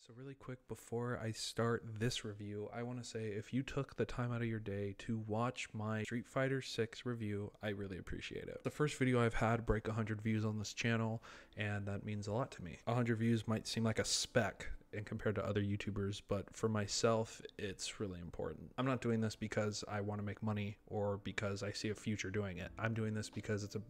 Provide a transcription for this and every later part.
So really quick, before I start this review, I want to say if you took the time out of your day to watch my Street Fighter 6 review, I really appreciate it. The first video I've had break 100 views on this channel, and that means a lot to me. 100 views might seem like a speck and compared to other YouTubers, but for myself, it's really important. I'm not doing this because I want to make money or because I see a future doing it. I'm doing this because it's a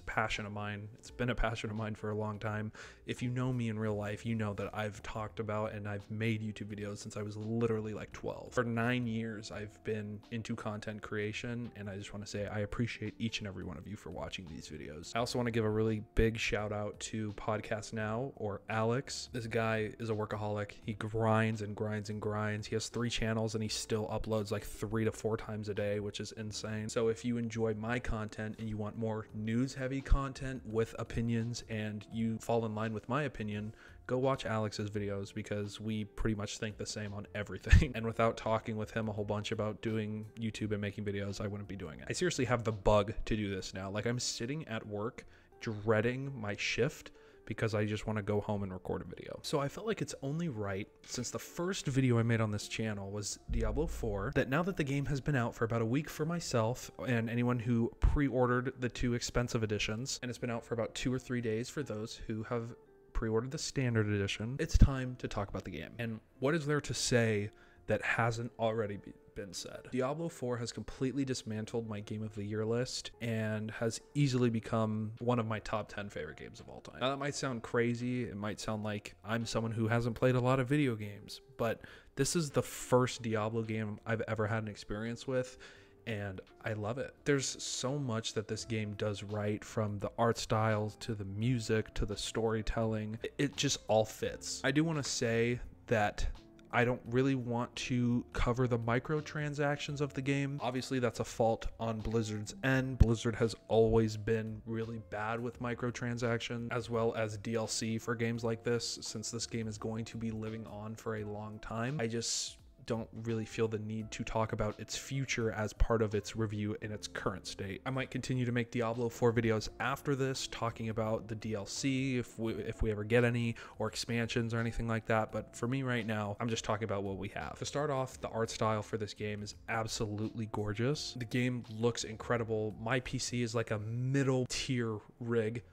passion of mine. It's been a passion of mine for a long time. If you know me in real life, you know that I've talked about and I've made YouTube videos since I was literally like 12. For 9 years, I've been into content creation, and I just want to say I appreciate each and every one of you for watching these videos. I also want to give a really big shout out to Podcast Now, or Alex. This guy is a workaholic. He grinds and grinds and grinds. He has 3 channels and he still uploads like 3 to 4 times a day, which is insane. So if you enjoy my content and you want more news heavy content with opinions and you fall in line with my opinion, go watch Alex's videos because we pretty much think the same on everything. And without talking with him a whole bunch about doing YouTube and making videos, I wouldn't be doing it. I seriously have the bug to do this now. Like, I'm sitting at work dreading my shift because I just want to go home and record a video. So I felt like it's only right, since the first video I made on this channel was Diablo 4, that now that the game has been out for about a week for myself and anyone who pre-ordered the 2 expensive editions, and it's been out for about 2 or 3 days for those who have pre-ordered the standard edition, it's time to talk about the game. And what is there to say that hasn't already been said? Diablo 4 has completely dismantled my Game of the Year list and has easily become one of my top 10 favorite games of all time. Now, that might sound crazy. It might sound like I'm someone who hasn't played a lot of video games, but this is the first Diablo game I've ever had an experience with, and I love it. There's so much that this game does right, from the art style to the music to the storytelling. It just all fits. I do want to say that I don't really want to cover the microtransactions of the game. Obviously, that's a fault on Blizzard's end. Blizzard has always been really bad with microtransactions, as well as DLC for games like this, since this game is going to be living on for a long time. I just don't really feel the need to talk about its future as part of its review in its current state. I might continue to make Diablo 4 videos after this, talking about the DLC if we ever get any, or expansions or anything like that, but for me right now, I'm just talking about what we have. To start off, the art style for this game is absolutely gorgeous. The game looks incredible. My PC is like a middle tier rig,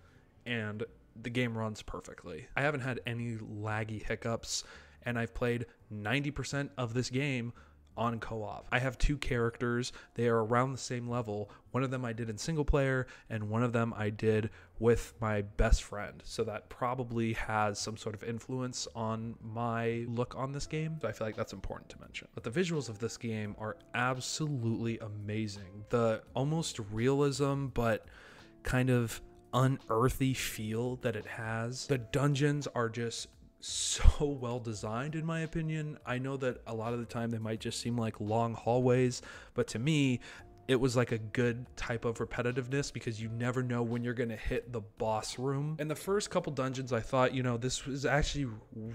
and the game runs perfectly. I haven't had any laggy hiccups, and I've played 90% of this game on co-op. I have 2 characters. They are around the same level. One of them I did in single player, and one of them I did with my best friend. So that probably has some sort of influence on my look on this game. So I feel like that's important to mention. But the visuals of this game are absolutely amazing. The almost realism, but kind of unearthly feel that it has. The dungeons are just so well designed, in my opinion. I know that a lot of the time they might just seem like long hallways, but to me it was like a good type of repetitiveness, because you never know when you're gonna hit the boss room. In the first couple dungeons, I thought, you know, this was actually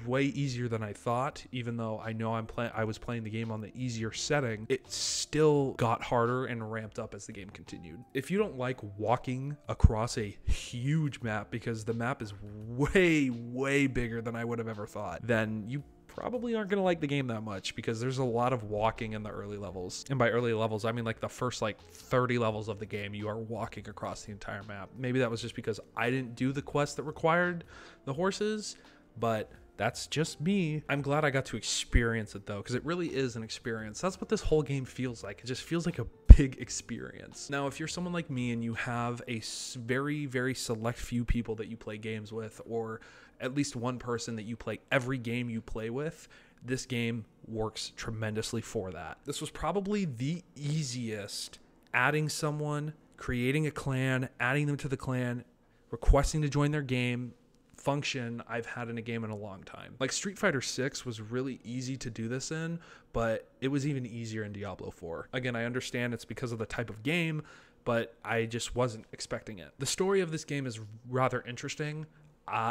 way easier than I thought. Even though I know I was playing the game on the easier setting, it still got harder and ramped up as the game continued. If you don't like walking across a huge map, because the map is way bigger than I would have ever thought, then you probably aren't going to like the game that much, because there's a lot of walking in the early levels. And by early levels, I mean like the first like 30 levels of the game, you are walking across the entire map. Maybe that was just because I didn't do the quest that required the horses, but that's just me. I'm glad I got to experience it though, because it really is an experience. That's what this whole game feels like. It just feels like a big experience. Now, if you're someone like me and you have a very select few people that you play games with, or at least one person that you play every game you play with, this game works tremendously for that. This was probably the easiest adding someone, creating a clan, adding them to the clan, requesting to join their game function I've had in a game in a long time. Like, Street Fighter 6 was really easy to do this in, but it was even easier in Diablo 4. Again, I understand it's because of the type of game, but I just wasn't expecting it. The story of this game is rather interesting.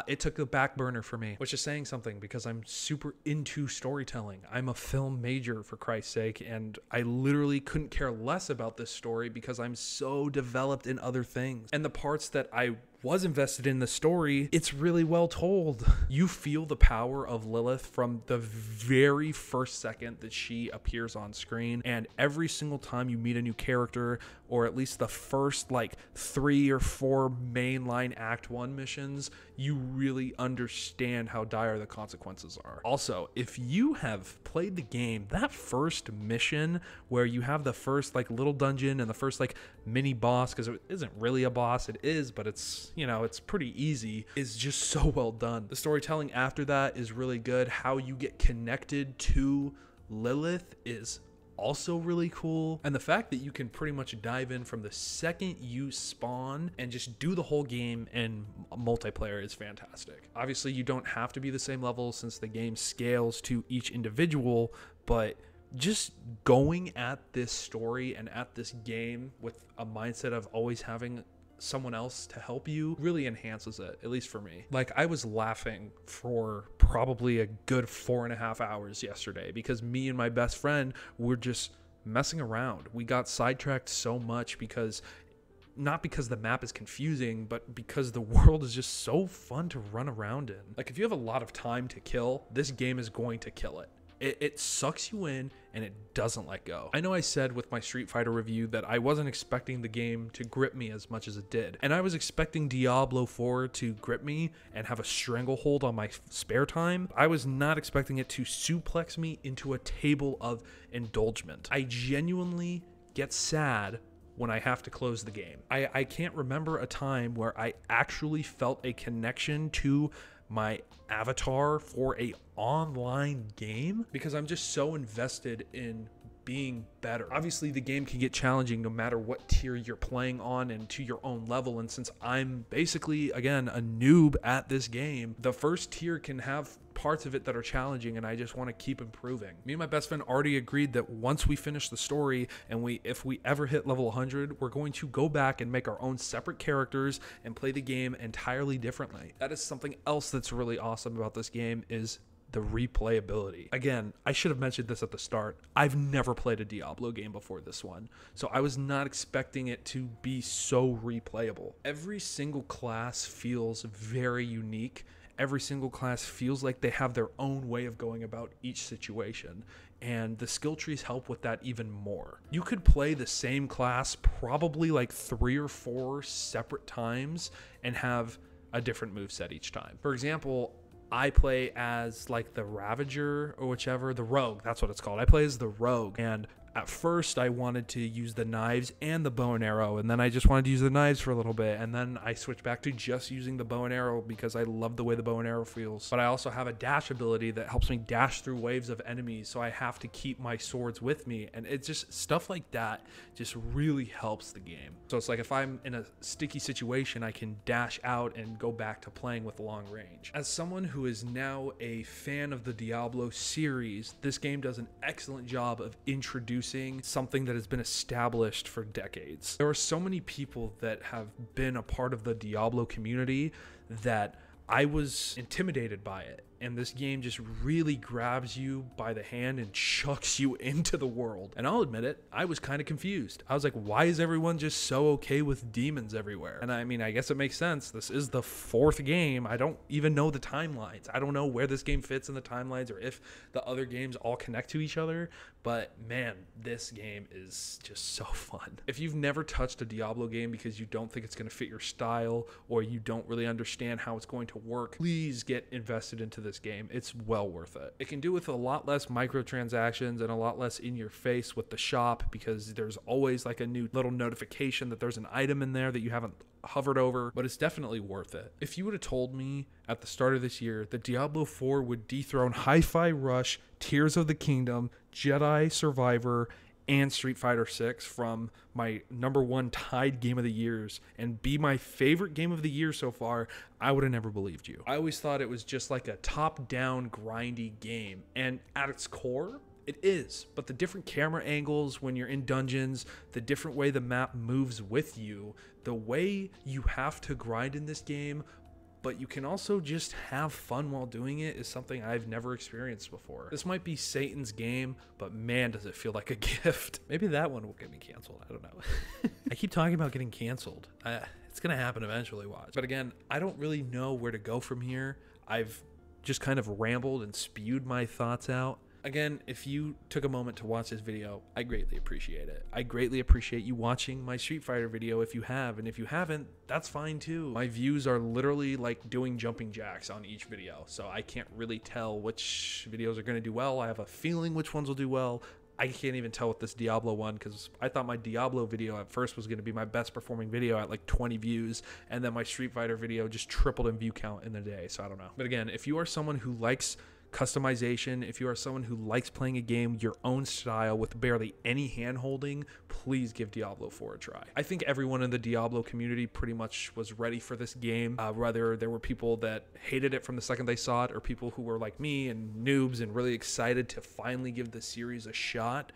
It took a back burner for me, which is saying something, because I'm super into storytelling. I'm a film major, for Christ's sake, and I literally couldn't care less about this story because I'm so developed in other things. And the parts that I was invested in the story, it's really well told. You feel the power of Lilith from the very first second that she appears on screen, and every single time you meet a new character, or at least the first like 3 or 4 mainline Act 1 missions, you really understand how dire the consequences are. Also, if you have played the game, that first mission where you have the first like little dungeon and the first like mini boss, because it isn't really a boss, it is, but it's, you know, it's pretty easy, is just so well done. The storytelling after that is really good. How you get connected to Lilith is also really cool, and the fact that you can pretty much dive in from the second you spawn and just do the whole game in multiplayer is fantastic. Obviously you don't have to be the same level since the game scales to each individual, but just going at this story and at this game with a mindset of always having someone else to help you really enhances it, at least for me. Like, I was laughing for probably a good 4.5 hours yesterday because me and my best friend were just messing around. We got sidetracked so much because, not because the map is confusing, but because the world is just so fun to run around in. Like, if you have a lot of time to kill, this game is going to kill it. It sucks you in and it doesn't let go. I know I said with my Street Fighter review that I wasn't expecting the game to grip me as much as it did. And I was expecting Diablo IV to grip me and have a stranglehold on my spare time. I was not expecting it to suplex me into a table of indulgence. I genuinely get sad when I have to close the game. I can't remember a time where I actually felt a connection to my avatar for a online game because I'm just so invested in being better. Obviously the game can get challenging no matter what tier you're playing on and to your own level, and since I'm basically, again, a noob at this game, the first tier can have parts of it that are challenging, and I just want to keep improving. Me and my best friend already agreed that once we finish the story and if we ever hit level 100, we're going to go back and make our own separate characters and play the game entirely differently. That is something else that's really awesome about this game, is the replayability. Again, I should have mentioned this at the start. I've never played a Diablo game before this one, so I was not expecting it to be so replayable. Every single class feels very unique. Every single class feels like they have their own way of going about each situation, and the skill trees help with that even more. You could play the same class probably like 3 or 4 separate times and have a different moveset each time. For example, I play as like the Ravager or whichever, the Rogue, that's what it's called. I play as the Rogue, and at first I wanted to use the knives and the bow and arrow, and then I just wanted to use the knives for a little bit, and then I switched back to just using the bow and arrow because I love the way the bow and arrow feels. But I also have a dash ability that helps me dash through waves of enemies, so I have to keep my swords with me, and it's just stuff like that just really helps the game. So it's like if I'm in a sticky situation, I can dash out and go back to playing with long range. As someone who is now a fan of the Diablo series, this game does an excellent job of introducing something that has been established for decades. There are so many people that have been a part of the Diablo community that I was intimidated by it, and this game just really grabs you by the hand and chucks you into the world. And I'll admit it, I was kind of confused. I was like, why is everyone just so okay with demons everywhere? And I mean, I guess it makes sense. This is the 4th game. I don't even know the timelines. I don't know where this game fits in the timelines or if the other games all connect to each other, but man, this game is just so fun. If you've never touched a Diablo game because you don't think it's going to fit your style or you don't really understand how it's going to work, please get invested into this game. It's well worth it. It can do with a lot less microtransactions and a lot less in your face with the shop, because there's always like a new little notification that there's an item in there that you haven't hovered over, but it's definitely worth it. If you would have told me at the start of this year that Diablo IV would dethrone Hi-Fi Rush, Tears of the Kingdom, Jedi Survivor, and Street Fighter VI from my #1 tied game of the years and be my favorite game of the year so far, I would have never believed you. I always thought it was just like a top-down grindy game, and at its core, it is, but the different camera angles when you're in dungeons, the different way the map moves with you, the way you have to grind in this game but you can also just have fun while doing it is something I've never experienced before. This might be Satan's game, but man, does it feel like a gift. Maybe that one will get me canceled. I don't know. I keep talking about getting canceled. It's gonna happen eventually, watch. But again, I don't really know where to go from here. I've just kind of rambled and spewed my thoughts out. Again, if you took a moment to watch this video, I greatly appreciate it. I greatly appreciate you watching my Street Fighter video if you have, and if you haven't, that's fine too. My views are literally like doing jumping jacks on each video, so I can't really tell which videos are gonna do well. I have a feeling which ones will do well. I can't even tell with this Diablo one because I thought my Diablo video at first was going to be my best performing video at like 20 views, and then my Street Fighter video just tripled in view count in the day, so I don't know. But again, if you are someone who likes customization, if you are someone who likes playing a game your own style with barely any hand holding, please give Diablo 4 a try. I think everyone in the Diablo community pretty much was ready for this game, whether there were people that hated it from the second they saw it or people who were like me and noobs and really excited to finally give the series a shot.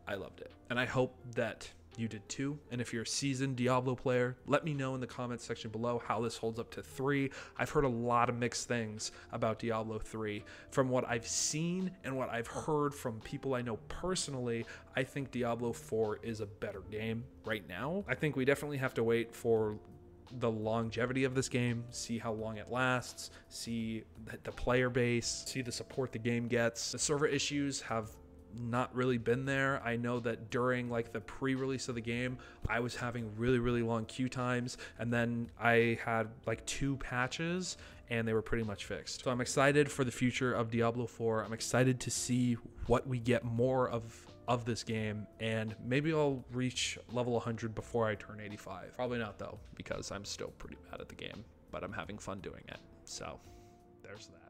I loved it, and I hope that you did too. And if you're a seasoned Diablo player, let me know in the comments section below how this holds up to 3. I've heard a lot of mixed things about Diablo 3. From what I've seen and what I've heard from people I know personally, I think Diablo 4 is a better game right now. I think we definitely have to wait for the longevity of this game, see how long it lasts, see the player base, see the support the game gets. The server issues have not really been there. I know that during like the pre-release of the game, I was having really long queue times, and then I had like 2 patches and they were pretty much fixed. So I'm excited for the future of Diablo 4. I'm excited to see what we get more of this game, and maybe I'll reach level 100 before I turn 85. Probably not though, because I'm still pretty bad at the game, but I'm having fun doing it. So there's that.